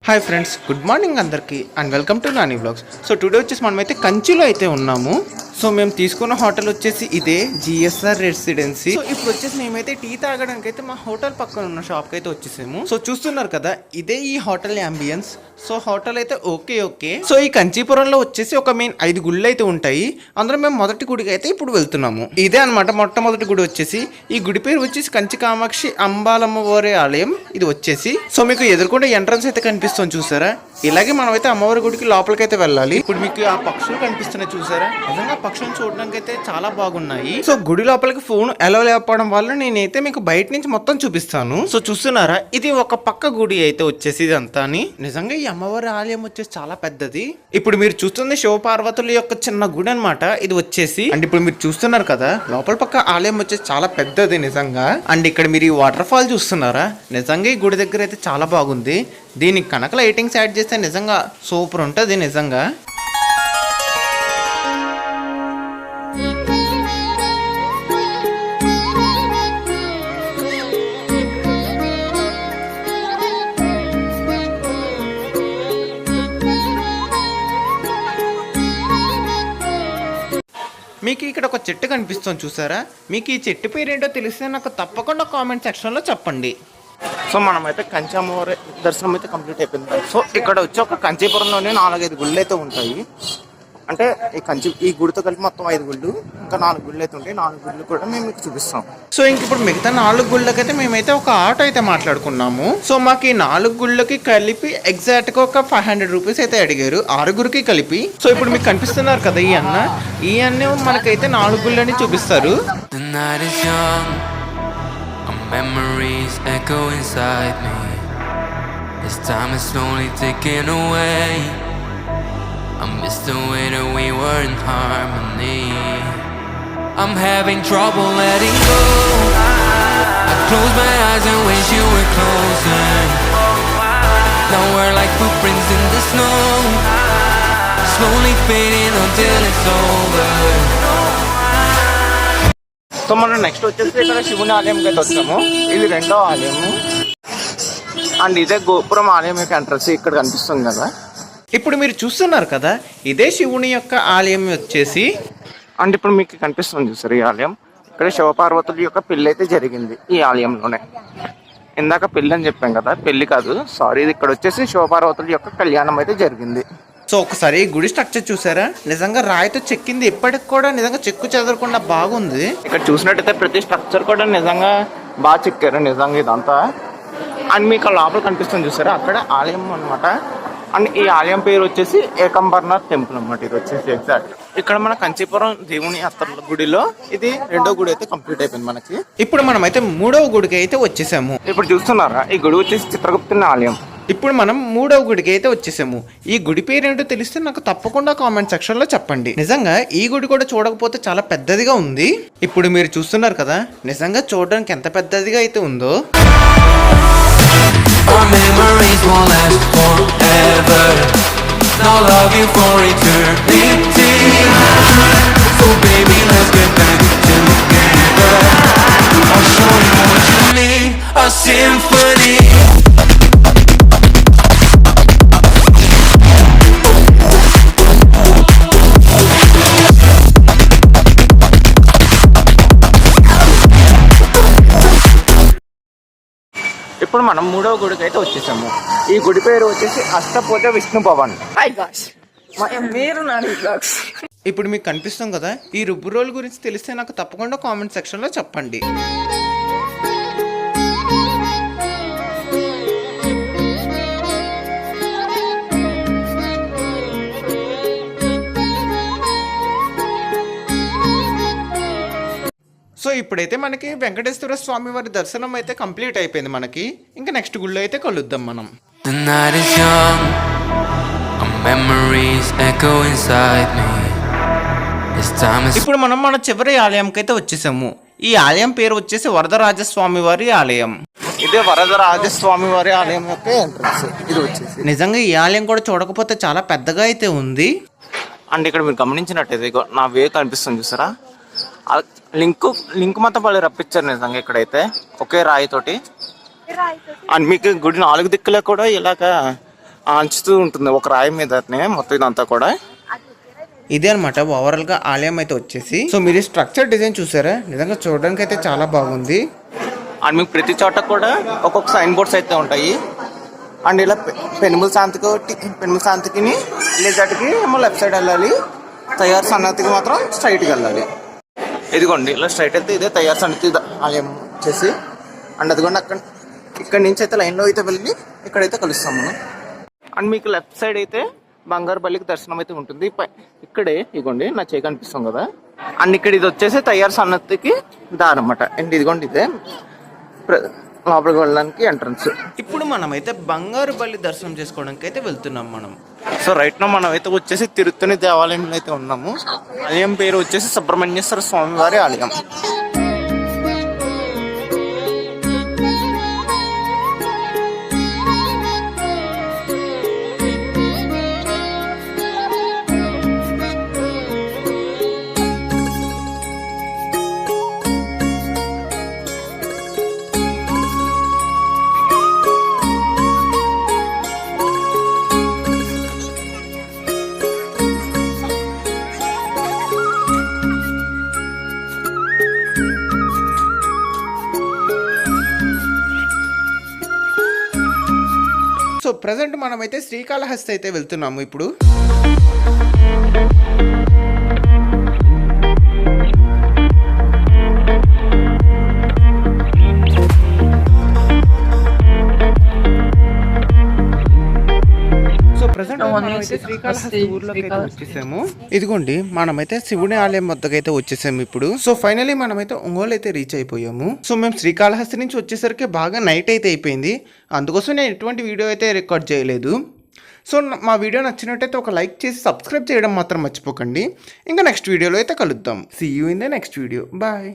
Hi friends, good morning అందరికీ and welcome to Nani vlogs. So today వచ్చేసి మనమైతే కంచిలో అయితే ఉన్నాము. సో మేము తీసుకున్న హోటల్ వచ్చేసి ఇదే జిఎస్ఆర్ రెసిడెన్సీ. సో ఇప్పుడు వచ్చేసి మేమైతే టీ తాగడానికి అయితే మా హోటల్ పక్కన ఉన్న షాప్కి అయితే వచ్చేసాము. సో చూస్తున్నారు కదా, ఇదే ఈ హోటల్ అంబియన్స్. సో హోటల్ అయితే ఓకే. సో ఈ కంచీపురంలో వచ్చేసి ఒక మెయిన్ 5 గుళ్ళు అయితే ఉంటాయి. అందులో మేము మొదటి గుడికి అయితే ఇప్పుడు వెళ్తున్నాము. ఇదే అనమాట మొట్టమొదటి గుడి వచ్చేసి. ఈ గుడి పేరు వచ్చేసి కంచి కామాక్షి అంబాలమ్మవారి ఆలయం. ఇది వచ్చేసి సో మీకు ఎదుర్కొంటే ఎంట్రన్స్ అయితే కనిపిస్తుంది చూసారా. ఇలాగే మనమైతే అమ్మవారి గుడికి లోపలికి అయితే వెళ్ళాలి. ఇప్పుడు మీకు ఆ పక్షులు కనిపిస్తున్నాయి చూసారా. నిజంగా పక్షులను చూడడానికి అయితే చాలా బాగున్నాయి. సో గుడి లోపలికి ఫోన్ ఎలా లేకపోవడం వల్ల నేనైతే మీకు బయట నుంచి మొత్తం చూపిస్తాను. సో చూస్తున్నారా, ఇది ఒక పక్క గుడి అయితే వచ్చేసి ఇదంతా. నిజంగా ఈ అమ్మవారి ఆలయం వచ్చేసి చాలా పెద్దది. ఇప్పుడు మీరు చూస్తుంది శివపార్వతుల యొక్క చిన్న గుడి అనమాట ఇది వచ్చేసి. అండ్ ఇప్పుడు మీరు చూస్తున్నారు కదా, లోపల పక్క ఆలయం వచ్చేసి చాలా పెద్దది నిజంగా. అండ్ ఇక్కడ మీరు ఈ వాటర్ ఫాల్ చూస్తున్నారా, నిజంగా ఈ గుడి దగ్గర అయితే చాలా బాగుంది. దీనికి కనుక లైటింగ్స్ యాడ్ చేస్తే నిజంగా సూపర్ ఉంటుంది నిజంగా. మీకు ఇక్కడ ఒక చెట్టు కనిపిస్తుంది చూసారా. మీకు ఈ చెట్టు పేరు ఏంటో తెలిస్తే నాకు తప్పకుండా కామెంట్ సెక్షన్లో చెప్పండి. సో మనమైతే కంచి అమ్మవారి దర్శనం అయితే కంప్లీట్ అయిపోయింది. సో ఇక్కడ వచ్చి ఒక కంచీపురంలోనే 4-5 గుళ్ళు అయితే ఉంటాయి. అంటే ఈ గుడితో కలిపి మొత్తం 5 గుళ్ళు, ఇంకా 4 గుళ్ళు అయితే ఉంటాయి. 4 గుళ్ళు కూడా మేము మీకు చూపిస్తాం. సో ఇంక ఇప్పుడు మిగతా 4 గుళ్ళకైతే మేమైతే ఒక ఆటో అయితే మాట్లాడుకున్నాము. సో మాకు ఈ 4 గుళ్ళకి కలిపి ఎగ్జాక్ట్ గా ఒక 500 రూపీస్ అయితే అడిగారు, 6గురికి కలిపి. సో ఇప్పుడు మీకు కనిపిస్తున్నారు కదా ఈ అన్న మనకైతే 4 గుళ్ళని చూపిస్తారు. Memories echo inside me. This time is slowly ticking away. I miss the way that we were in harmony. I'm having trouble letting go. I close my eyes and wish you were closer. Now we're like footprints in the snow, slowly fading until it's over. So మనం next వచ్చేసి ఇక్కడ శివుని ఆలయంకి అయితే వచ్చాము. ఇది 2వ ఆలయము. And ఇదే గోపురం ఆలయం యొక్క ఎంట్రన్స్ ఇక్కడ కనిపిస్తుంది కదా. ఇప్పుడు మీరు చూస్తున్నారు కదా, ఇదే శివుని యొక్క ఆలయం వచ్చేసి. అండ్ ఇప్పుడు మీకు కనిపిస్తుంది చూసారు ఈ ఆలయం. ఇక్కడ శివపార్వతుల యొక్క పెళ్లి అయితే జరిగింది ఈ ఆలయంలోనే. ఇందాక పెళ్లి అని చెప్పాం కదా, పెళ్లి కాదు సారీ. ఇది ఇక్కడ వచ్చేసి శివపార్వతుల యొక్క కళ్యాణం అయితే జరిగింది. సో ఒకసారి గుడి స్ట్రక్చర్ చూసారా, నిజంగా రాయితో చెక్కింది. ఇప్పటికి కూడా నిజంగా చెక్కు చెదరకుండా బాగుంది. ఇక్కడ చూసినట్టయితే ప్రతి స్ట్రక్చర్ కూడా నిజంగా బాగా చెక్కారు నిజంగా ఇదంతా. అండ్ మీకు లోపల కనిపిస్తుంది చూసారా, అక్కడ ఆలయం అనమాట. అండ్ ఈ ఆలయం పేరు వచ్చేసి ఏకంబర్నాథ్ టెంపుల్ అనమాట. ఇది వచ్చేసి ఎగ్జాక్ట్ ఇక్కడ మన కంచీపురం దేవుని అత్తర్ల గుడిలో ఇది 2వ గుడి అయితే కంప్లీట్ అయిపోయింది మనకి. ఇప్పుడు మనం అయితే 3వ గుడికి అయితే వచ్చేసాము. ఇప్పుడు చూస్తున్నారా, ఈ గుడి వచ్చేసి చిత్రగుప్తుని ఆలయం. ఇప్పుడు మనం 3వ గుడికి అయితే వచ్చేసాము. ఈ గుడి పేరు ఏంటో తెలిస్తే నాకు తప్పకుండా కామెంట్ సెక్షన్ లో చెప్పండి. నిజంగా ఈ గుడి కూడా చూడకపోతే చాలా పెద్దదిగా ఉంది. ఇప్పుడు మీరు చూస్తున్నారు కదా, నిజంగా చూడడానికి ఎంత పెద్దదిగా అయితే ఉందో. Our memories won't last forever. Now love you for eternity. So baby, let's get back together. I'll show you what you need, a symphony. ఇప్పుడు మనం 3వ గుడికి అయితే వచ్చేసాము. ఈ గుడి పేరు వచ్చేసి అష్టపోజ విష్ణు భవన్. ఇప్పుడు మీకు కనిపిస్తుంది కదా, ఈ రుబ్బు రోల్ గురించి తెలిస్తే నాకు తప్పకుండా కామెంట్ సెక్షన్ లో చెప్పండి. సో ఇప్పుడైతే మనకి వెంకటేశ్వర స్వామి వారి దర్శనం అయితే కంప్లీట్ అయిపోయింది మనకి. ఇంకా నెక్స్ట్ గుళ్ళో అయితే కలుద్దాం మనం. The night is young, our memories echo inside me. This time is. ఇప్పుడు మనం మన చివరి ఆలయంకి అయితే వచ్చేసాము. ఈ ఆలయం పేరు వచ్చేసి వరదరాజస్వామి వారి ఆలయం. ఇదే వరదరాజస్వామి వారి ఆలయం యొక్క ఎంట్రన్స్ ఇది వచ్చేసి. నిజంగా ఈ ఆలయం కూడా చూడకపోతే చాలా పెద్దగా అయితే ఉంది. అండ్ ఇక్కడ మీరు గమనించినట్టయితే నా వే కనిపిస్తుంది చూసారా, లింక్ మొత్తం వాళ్ళు రప్పించారు నిజంగా ఇక్కడైతే ఒకే రాయితోటి. అండ్ మీకు గుడి 4 దిక్కులో కూడా ఇలాగా ఆంచుతూ ఉంటుంది ఒక రాయి మీదనే మొత్తం ఇదంతా కూడా. ఇదే అనమాట ఓవరాల్ గా ఆలయం అయితే వచ్చేసి. సో మీరు స్ట్రక్చర్ డిజైన్ చూసారా, నిజంగా చూడడానికి అయితే చాలా బాగుంది. అండ్ మీకు ప్రతి చోట కూడా ఒక్కొక్క సైన్ బోర్డ్స్ అయితే ఉంటాయి. అండ్ ఇలా పెనుముల శాంతికి లేజాటికి ఏమో లెఫ్ట్ సైడ్ వెళ్ళాలి, తయారు సన్నతికి మాత్రం స్ట్రైట్కి వెళ్ళాలి. ఇదిగోండి ఇలా స్ట్రైట్ అయితే ఇదే తయారు సన్నతి ఆలయం వచ్చేసి. అండ్ అదిగోండి ఇక్కడ నుంచి అయితే లైన్లో అయితే వెళ్ళి ఇక్కడైతే కలుస్తాం మనం. అండ్ మీకు లెఫ్ట్ సైడ్ అయితే బంగారు బల్లికి దర్శనం అయితే ఉంటుంది. ఇక్కడే ఇదిగోండి నా చేయి కనిపిస్తాం కదా. అండ్ ఇక్కడ ఇది వచ్చేసి తయారు సన్నతికి దారి అనమాట. అండ్ ఇదిగోండి ఇదే లోపలికి వెళ్ళడానికి ఎంట్రన్స్. ఇప్పుడు మనం అయితే బంగారు బల్లి దర్శనం చేసుకోవడానికి అయితే వెళ్తున్నాం మనం. సో రైట్ నా మనం అయితే వచ్చేసి తిరుత్తని దేవాలయంలో అయితే ఉన్నాము. ఆలయం పేరు వచ్చేసి సుబ్రహ్మణ్యేశ్వర స్వామి వారి ఆలయం. సో ప్రజెంట్ మనమైతే శ్రీకాళహస్తి అయితే వెళ్తున్నాము ఇప్పుడు. వచ్చేసాము. ఇదిగోండి మనమైతే శివుని ఆలయం వద్దకైతే వచ్చేసాము ఇప్పుడు. సో ఫైనలీ మనమైతే ఒంగోలు అయితే రీచ్ అయిపోయాము. సో మేము శ్రీకాళహస్తి నుంచి వచ్చేసరికి బాగా నైట్ అయితే అయిపోయింది. అందుకోసం నేను ఎటువంటి వీడియో అయితే రికార్డ్ చేయలేదు. సో మా వీడియో నచ్చినట్టయితే ఒక లైక్ చేసి సబ్స్క్రైబ్ చేయడం మాత్రం మర్చిపోకండి. ఇంకా నెక్స్ట్ వీడియోలో అయితే కలుద్దాం. See you in the next video. Bye.